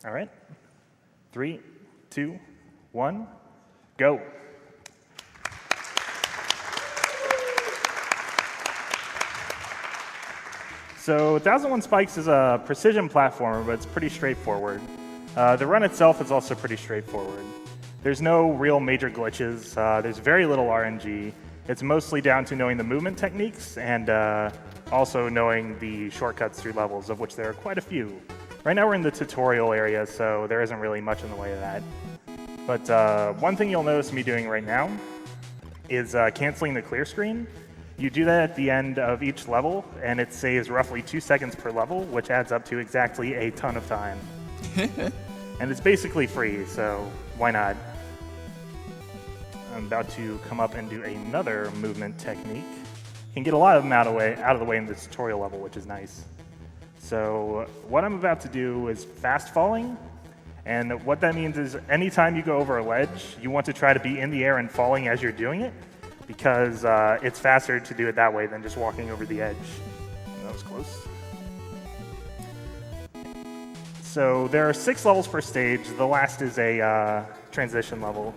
All right. 3, 2, 1, go. So 1001 Spikes is a precision platformer, but it's pretty straightforward. The run itself is also pretty straightforward. There's no real major glitches. There's very little RNG. It's mostly down to knowing the movement techniques and also knowing the shortcuts through levels, of which there are quite a few. Right now we're in the tutorial area, so there isn't really much in the way of that. But one thing you'll notice me doing right now is canceling the clear screen. You do that at the end of each level, and it saves roughly 2 seconds per level, which adds up to exactly a ton of time. And it's basically free, so why not? I'm about to come up and do another movement technique. You can get a lot of them out of the way in the tutorial level, which is nice. So what I'm about to do is fast falling, and what that means is anytime you go over a ledge, you want to try to be in the air and falling as you're doing it, because it's faster to do it that way than just walking over the edge. That was close. So there are 6 levels per stage. The last is a transition level.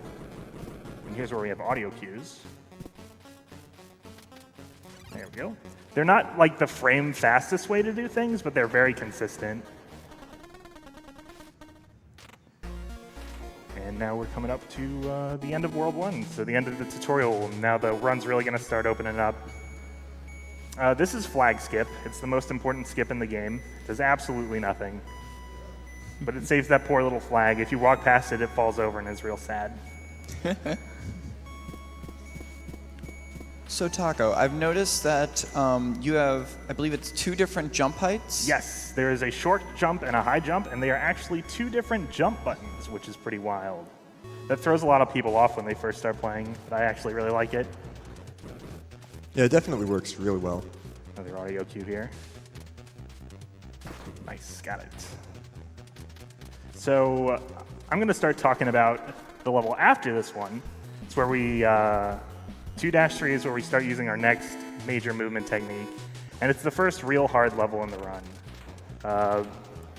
And here's where we have audio cues. There we go. They're not like the frame fastest way to do things, but they're very consistent. And now we're coming up to the end of World 1, so the end of the tutorial. Now the run's really going to start opening up. This is flag skip. It's the most important skip in the game. It does absolutely nothing. But it saves that poor little flag. If you walk past it, it falls over and is real sad. So Taco, I've noticed that you have, I believe it's 2 different jump heights? Yes, there is a short jump and a high jump, and they are actually 2 different jump buttons, which is pretty wild. That throws a lot of people off when they first start playing, but I actually really like it. Yeah, it definitely works really well. Another audio cue here. Nice, got it. So I'm going to start talking about the level after this one. It's where we, 2-3 is where we start using our next major movement technique. And it's the first real hard level in the run.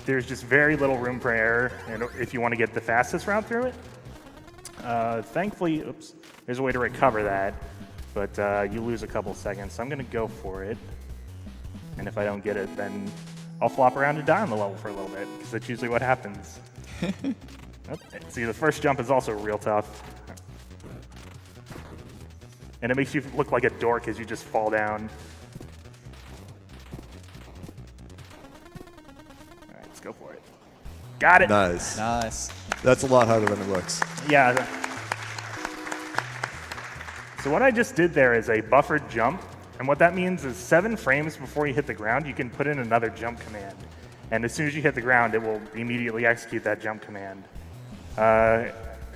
There's just very little room for error and if you want to get the fastest route through it. Thankfully, there's a way to recover that, but you lose a couple seconds. So I'm going to go for it. And if I don't get it, then I'll flop around and die on the level for a little bit, because that's usually what happens. See, the first jump is also real tough. And it makes you look like a dork as you just fall down. All right, let's go for it. Got it. Nice. Nice. That's a lot harder than it looks. Yeah. So what I just did there is a buffered jump. And what that means is 7 frames before you hit the ground, you can put in another jump command. And as soon as you hit the ground, it will immediately execute that jump command.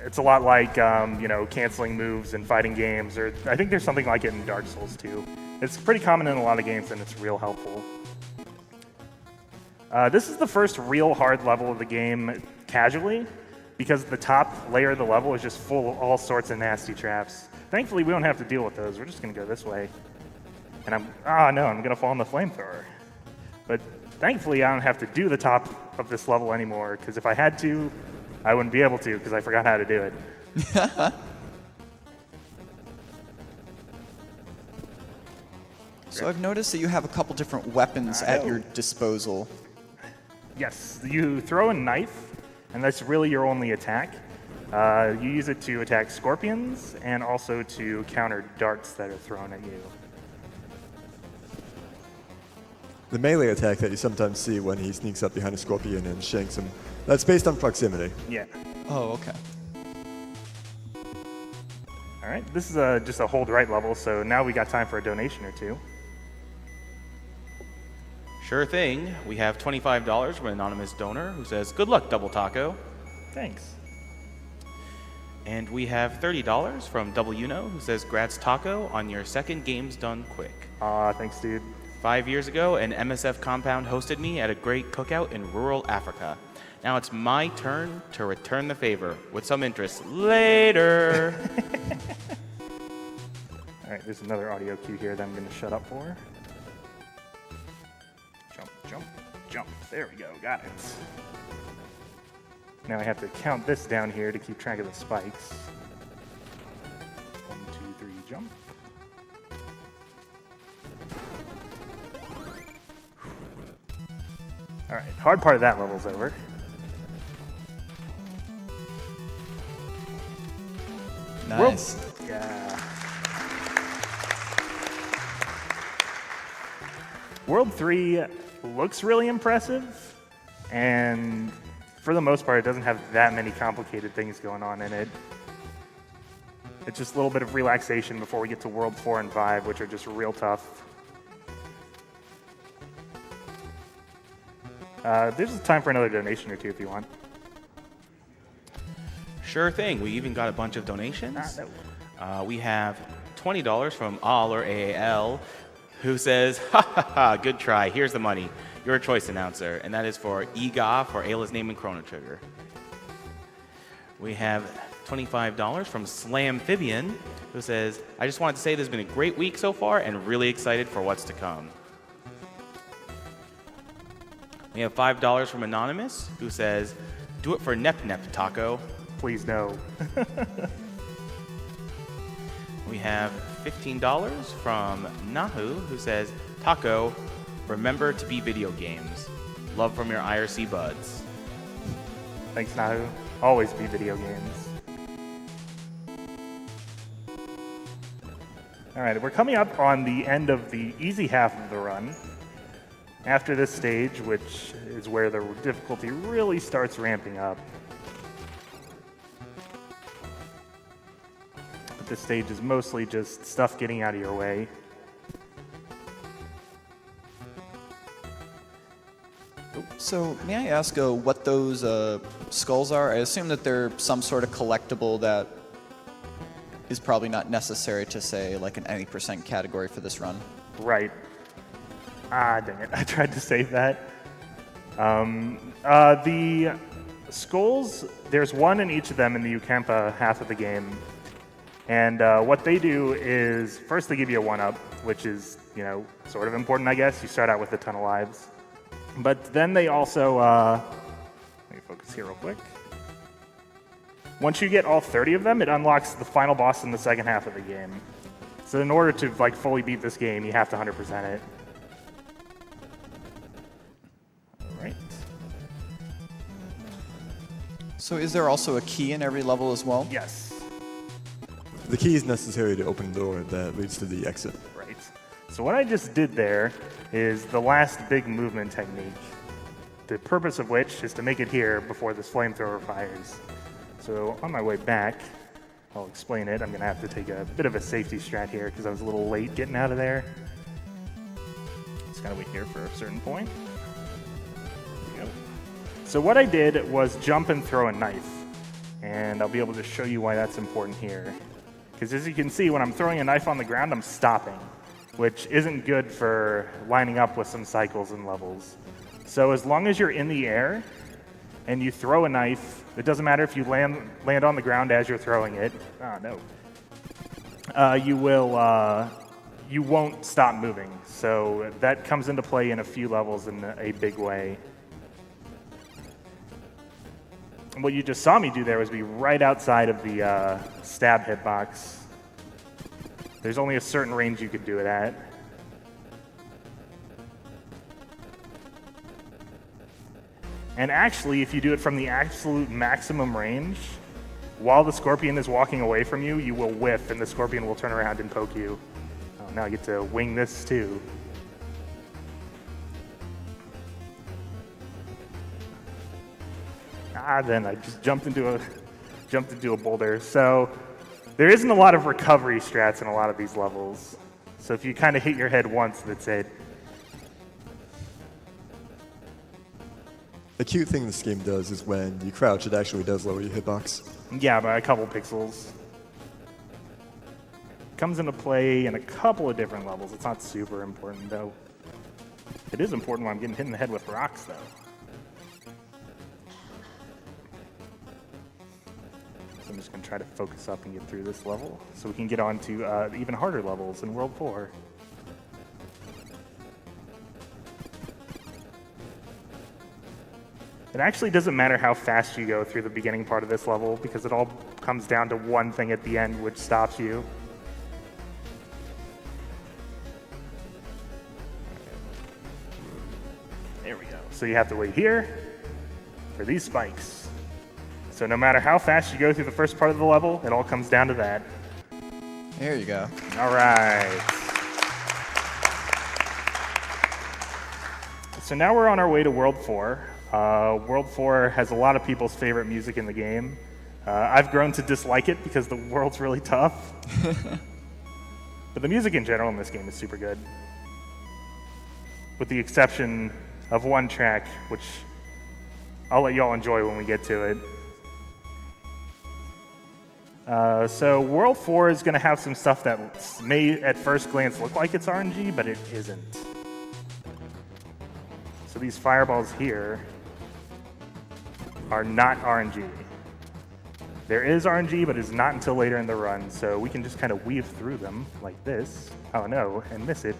It's a lot like, canceling moves in fighting games, or I think there's something like it in Dark Souls too. It's pretty common in a lot of games, and it's real helpful. This is the first real hard level of the game casually, because the top layer of the level is just full of all sorts of nasty traps. Thankfully, we don't have to deal with those. We're just going to go this way. And I'm going to fall in the flamethrower. But thankfully, I don't have to do the top of this level anymore, because if I had to, I wouldn't be able to, because I forgot how to do it. So I've noticed that you have a couple different weapons at your disposal. Yes, you throw a knife, and that's really your only attack. You use it to attack scorpions, and also to counter darts that are thrown at you. The melee attack that you sometimes see when he sneaks up behind a scorpion and shanks him, that's based on proximity. Yeah. Oh, okay. All right, this is just a hold right level, so now we got time for a donation or two. Sure thing. We have $25 from an anonymous donor who says, "Good luck, Double Taco." Thanks. And we have $30 from Double Uno who says, "Grats Taco on your second games done quick." Aw, thanks, dude. 5 years ago, an MSF compound hosted me at a great cookout in rural Africa. Now it's my turn to return the favor with some interest later. All right, there's another audio cue here that I'm going to shut up for. Jump, jump, jump. There we go. Got it. Now I have to count this down here to keep track of the spikes. 1, 2, 3, jump. All right, hard part of that level's over. Nice. Yeah. World 3 looks really impressive, and for the most part, it doesn't have that many complicated things going on in it. It's just a little bit of relaxation before we get to World 4 and 5, which are just real tough. There's time for another donation or two if you want. Sure thing. We even got a bunch of donations. No. We have $20 from All or AAL, who says, ha ha ha, good try. Here's the money. Your choice, announcer. And that is for EGA for Ayla's name and Chrono Trigger. We have $25 from Slamphibian, who says, I just wanted to say there's been a great week so far and really excited for what's to come. We have $5 from Anonymous, who says, do it for Nep Nep Taco. Please no. We have $15 from Nahu, who says, Taco, remember to be video games. Love from your IRC buds. Thanks, Nahu. Always be video games. All right, we're coming up on the end of the easy half of the run. After this stage, which is where the difficulty really starts ramping up. But this stage is mostly just stuff getting out of your way. So may I ask what those skulls are? I assume that they're some sort of collectible that is probably not necessary to, say, like an any % category for this run. Right. Ah, dang it. I tried to save that. The skulls, there's one in each of them in the Ukampa half of the game. And what they do is, first they give you a 1-up, which is, you know, sort of important, I guess. You start out with a ton of lives. But then they also, let me focus here real quick. Once you get all 30 of them, it unlocks the final boss in the second half of the game. So in order to like fully beat this game, you have to 100% it. All right. So is there also a key in every level as well? Yes. The key is necessary to open the door that leads to the exit. Right. So what I just did there is the last big movement technique. The purpose of which is to make it here before this flamethrower fires. So on my way back, I'll explain it. I'm going to have to take a bit of a safety strat here because I was a little late getting out of there. Just got to wait here for a certain point. There we go. So what I did was jump and throw a knife. And I'll be able to show you why that's important here. Because as you can see, when I'm throwing a knife on the ground, I'm stopping, which isn't good for lining up with some cycles and levels. So as long as you're in the air and you throw a knife, it doesn't matter if you land on the ground as you're throwing it. Ah, no. You won't stop moving. So that comes into play in a few levels in a big way. And what you just saw me do there was be right outside of the stab hitbox. There's only a certain range you could do it at. And actually, if you do it from the absolute maximum range, while the scorpion is walking away from you, you will whiff and the scorpion will turn around and poke you. Oh, now I get to wing this too. Then I just jumped into a boulder. So there isn't a lot of recovery strats in a lot of these levels. So if you kind of hit your head once, that's it. A cute thing this game does is when you crouch, it actually does lower your hitbox. Yeah, by a couple pixels. Comes into play in a couple of different levels. It's not super important, though. It is important when I'm getting hit in the head with rocks, though. So I'm just going to try to focus up and get through this level so we can get on to even harder levels in World 4. It actually doesn't matter how fast you go through the beginning part of this level because it all comes down to one thing at the end which stops you. There we go. So you have to wait here for these spikes. So no matter how fast you go through the first part of the level, it all comes down to that. There you go. All right. So now we're on our way to World 4. World 4 has a lot of people's favorite music in the game. I've grown to dislike it because the world's really tough. But the music in general in this game is super good. With the exception of one track, which I'll let y'all enjoy when we get to it. So World 4 is going to have some stuff that may at first glance look like it's RNG, but it isn't. So these fireballs here are not RNG. There is RNG, but it's not until later in the run, so we can just kind of weave through them like this. Oh no, and miss it.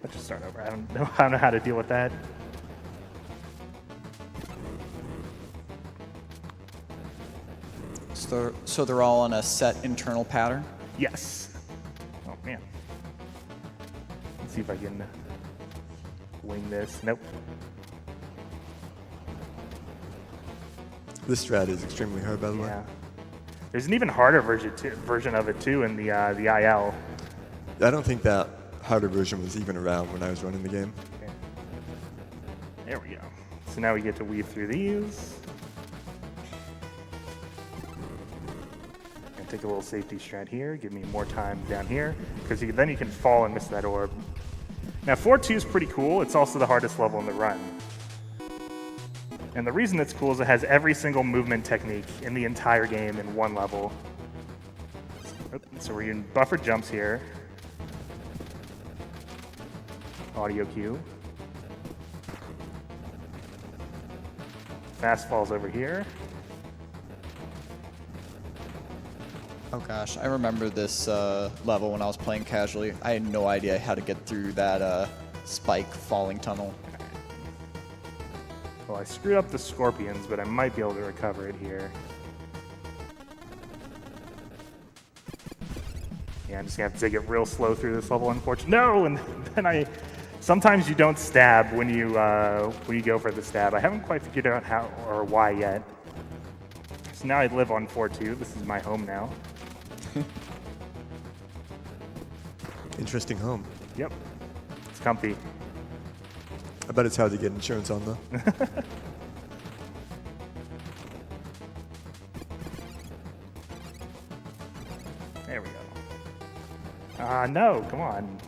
Let's just start over. I don't know how to deal with that. So they're all on a set internal pattern? Yes. Oh man. Let's see if I can wing this. Nope. This strat is extremely hard, by the way. Yeah. There's an even harder version of it too in the IL. I don't think that harder version was even around when I was running the game. Okay. There we go. So now we get to weave through these. And take a little safety strat here. Give me more time down here because then you can fall and miss that orb. Now 4-2 is pretty cool. It's also the hardest level in the run. And the reason it's cool is it has every single movement technique in the entire game in one level. So we're using buffer jumps here. Audio cue. Fast falls over here. Oh gosh, I remember this level when I was playing casually. I had no idea how to get through that spike falling tunnel. Well, I screwed up the scorpions, but I might be able to recover it here. Yeah, I'm just gonna have to take it real slow through this level, unfortunately. No, and then sometimes you don't stab when you go for the stab. I haven't quite figured out how or why yet. So now I live on 4-2. This is my home now. Interesting home. Yep, it's comfy. I bet it's hard to get insurance on, though. There we go. No, come on.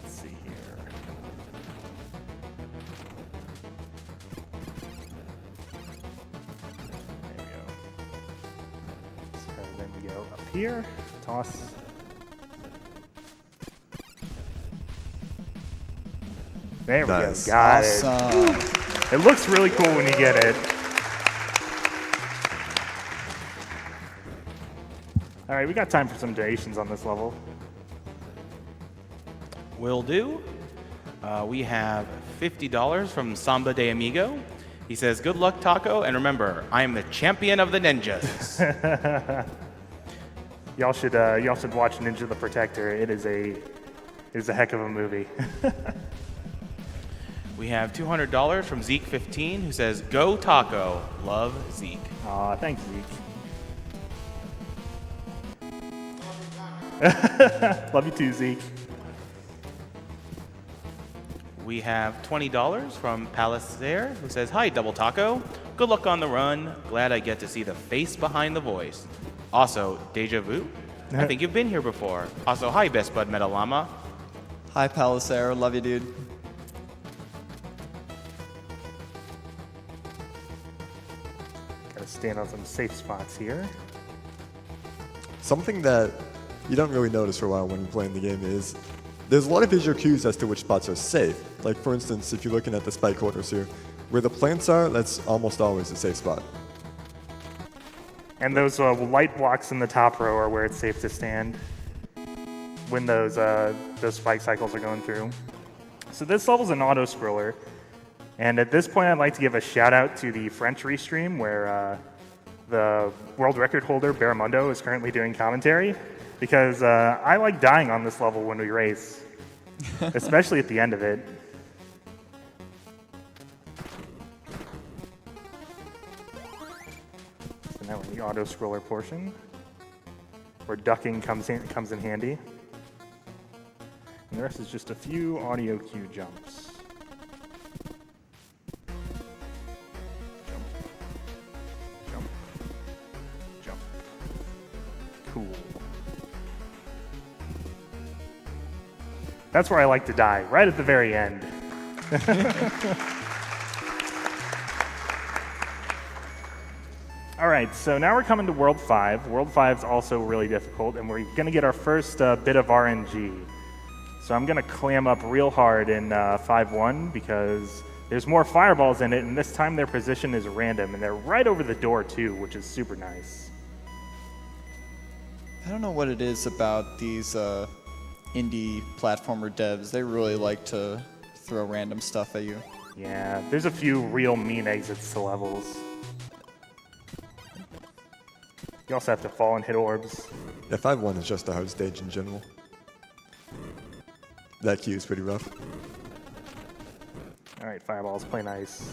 Let's see here. There we go. So then we go up here, toss. There we Nice. go. Got Awesome. it. It looks really cool when you get it. All right, we got time for some donations on this level. Will do. We have $50 from Samba de Amigo. He says, "Good luck, Taco, and remember, I am the champion of the ninjas." Y'all should watch Ninja the Protector. It is a heck of a movie. We have $200 from Zeke15, who says, "Go Taco, love Zeke." Aw, thanks, Zeke. Love you too, Zeke. We have $20 from Palacer, who says, "Hi, Double Taco. Good luck on the run. Glad I get to see the face behind the voice. Also, deja vu? I think you've been here before. Also, hi, Best Bud Metal Llama." Hi, Palisaro. Love you, dude. Gotta stand on some safe spots here. Something that you don't really notice for a while when you're playing the game is there's a lot of visual cues as to which spots are safe. Like, for instance, if you're looking at the spike quarters here, where the plants are, that's almost always a safe spot. And those light blocks in the top row are where it's safe to stand when those spike cycles are going through. So this level's an auto scroller, and at this point I'd like to give a shout out to the French restream where the world record holder Barramundo is currently doing commentary, because I like dying on this level when we race, especially at the end of it. So now we're in the auto scroller portion, where ducking comes in handy. And the rest is just a few audio cue jumps. Jump. Jump. Jump. Cool. That's where I like to die, right at the very end. All right, so now we're coming to World 5. World 5 is also really difficult, and we're going to get our first bit of RNG. So I'm going to clam up real hard in 5-1 because there's more fireballs in it, and this time their position is random, and they're right over the door too, which is super nice. I don't know what it is about these indie platformer devs. They really like to throw random stuff at you. Yeah, there's a few real mean exits to levels. You also have to fall and hit orbs. Yeah, 5-1 is just a hard stage in general. That cue is pretty rough. All right, fireballs, play nice.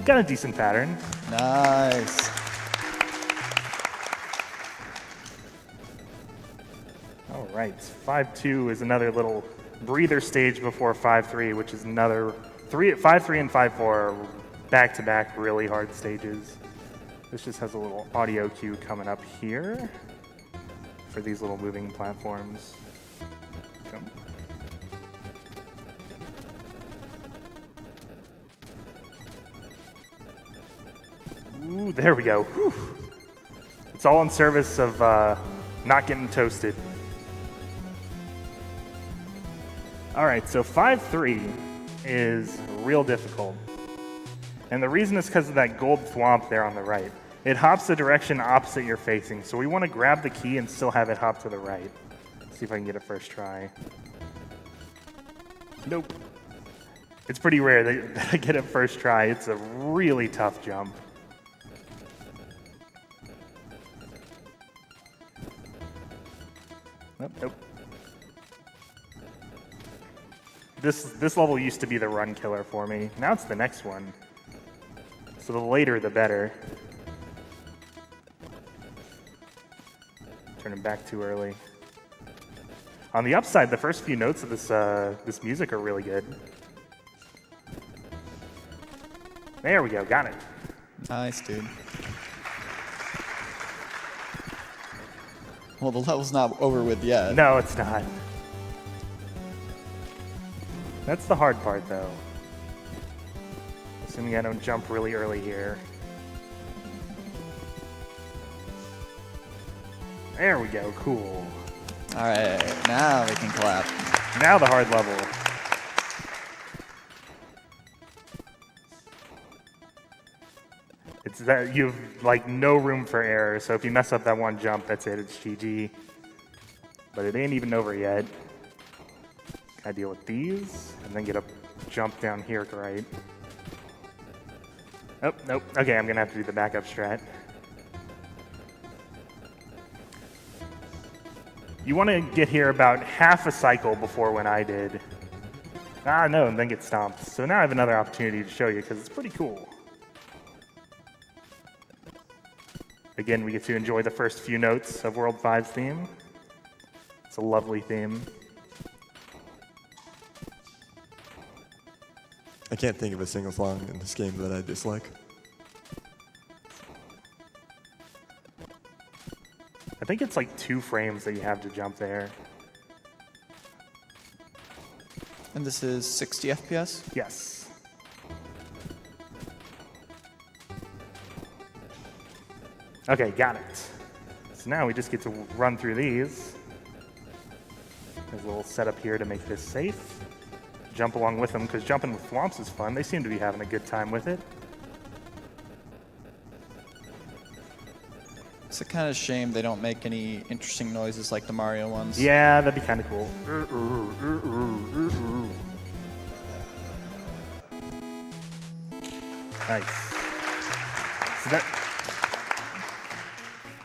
Got a decent pattern. Nice. All right, 5-2 is another little breather stage before 5-3, which is another 5-3 and 5-4 are back-to-back really hard stages. This just has a little audio cue coming up here for these little moving platforms. Jump. Ooh, there we go. Whew. It's all in service of not getting toasted. All right, so 5-3 is real difficult. And the reason is because of that gold thwomp there on the right. It hops the direction opposite you're facing, so we want to grab the key and still have it hop to the right. Let's see if I can get it first try. Nope. It's pretty rare that I get it first try. It's a really tough jump. Nope, nope. This level used to be the run killer for me. Now it's the next one. So the later, the better. Turning back too early. On the upside, the first few notes of this music are really good. There we go, got it. Nice, dude. Well, the level's not over with yet. No, it's not. That's the hard part, though. Assuming I don't jump really early here. There we go, cool. All right, now we can clap. Now the hard level. It's that you've like no room for error, so if you mess up that one jump, that's it, it's GG. But it ain't even over yet. I deal with these, and then get a jump down here, right? Oh, nope. Okay, I'm gonna have to do the backup strat. You want to get here about half a cycle before when I did. Ah, no, and then get stomped. So now I have another opportunity to show you, because it's pretty cool. Again, we get to enjoy the first few notes of World 5's theme. It's a lovely theme. I can't think of a single song in this game that I dislike. I think it's like 2 frames that you have to jump there. And this is 60 FPS? Yes. Okay, got it. So now we just get to run through these. There's a little setup here to make this safe. Jump along with them, because jumping with Thwomps is fun. They seem to be having a good time with it. It's a kind of shame they don't make any interesting noises like the Mario ones. Yeah, that'd be kind of cool. Nice. So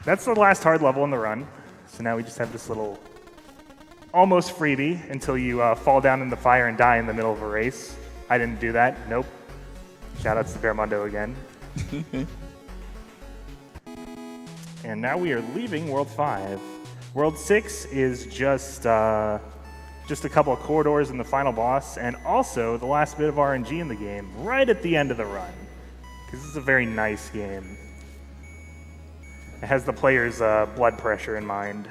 that's the last hard level in the run. So now we just have this little almost freebie until you fall down in the fire and die in the middle of a race. I didn't do that. Nope. Shoutouts to Bearmundo again. And now we are leaving World 5. World 6 is just a couple of corridors in the final boss, and also the last bit of RNG in the game, right at the end of the run. Because this is a very nice game. It has the player's blood pressure in mind.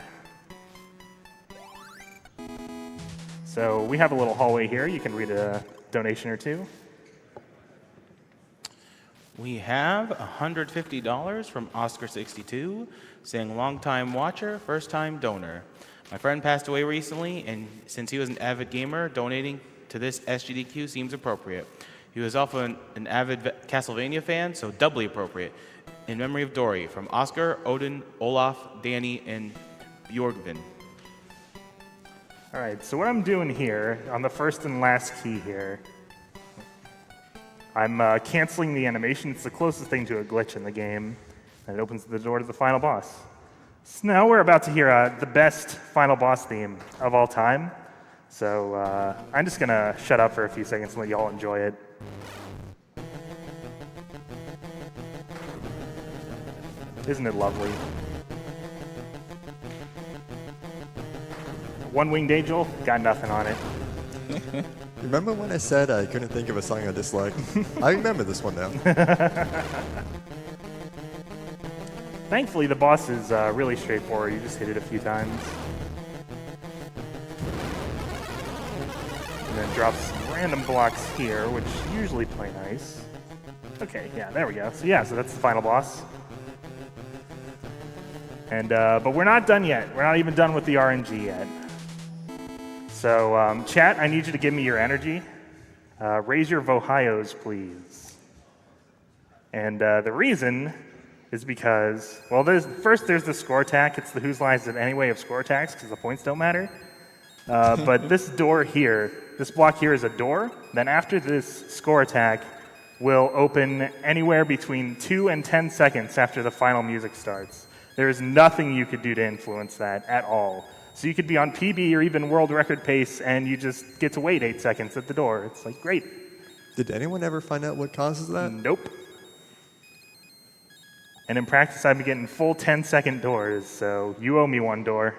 So we have a little hallway here. You can read a donation or two. We have $150 from Oscar62 saying long-time watcher, first-time donor. My friend passed away recently, and since he was an avid gamer, donating to this SGDQ seems appropriate. He was also an avid Castlevania fan, so doubly appropriate. In memory of Dory, from Oscar, Odin, Olaf, Danny, and Bjorgvin. All right, so what I'm doing here, on the first and last key here, I'm canceling the animation. It's the closest thing to a glitch in the game, and it opens the door to the final boss. So now we're about to hear the best final boss theme of all time. So I'm just gonna shut up for a few seconds and let you all enjoy it. Isn't it lovely? One-winged angel, got nothing on it. Remember when I said I couldn't think of a song I disliked? I remember this one now. Thankfully, the boss is really straightforward. You just hit it a few times. And then drops some random blocks here, which usually play nice. Okay, yeah, there we go. So yeah, so that's the final boss. And but we're not done yet. We're not even done with the RNG yet. So chat, I need you to give me your energy. Raise your Vohios, please. And the reason is because, well, there's the score attack. It's the whose line is it anyway of score attacks because the points don't matter. But this door here, this block here is a door. Then after this score attack will open anywhere between 2 and 10 seconds after the final music starts. There is nothing you could do to influence that at all. So you could be on PB or even world record pace and you just get to wait 8 seconds at the door. It's like, great. Did anyone ever find out what causes that? Nope. And in practice, I've been getting full 10-second doors, so you owe me one door.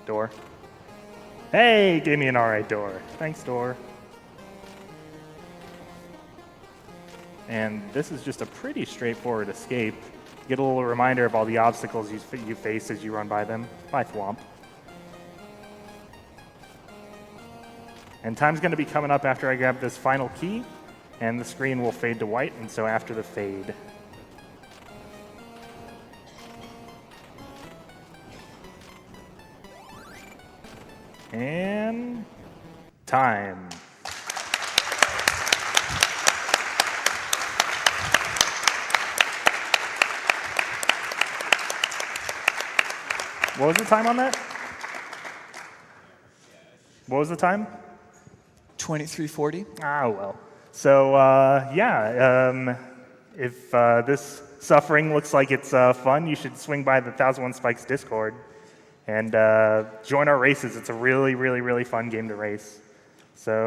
Door. Hey, gave me an all right door. Thanks, door. And this is just a pretty straightforward escape. You get a little reminder of all the obstacles you face as you run by them. By Thwomp. And time's going to be coming up after I grab this final key, and the screen will fade to white, and so after the fade. And time. What was the time on that? What was the time? 2340. Ah, well. So, if this suffering looks like it's fun, you should swing by the 1001 Spikes Discord and join our races. It's a really, really, really fun game to race. So.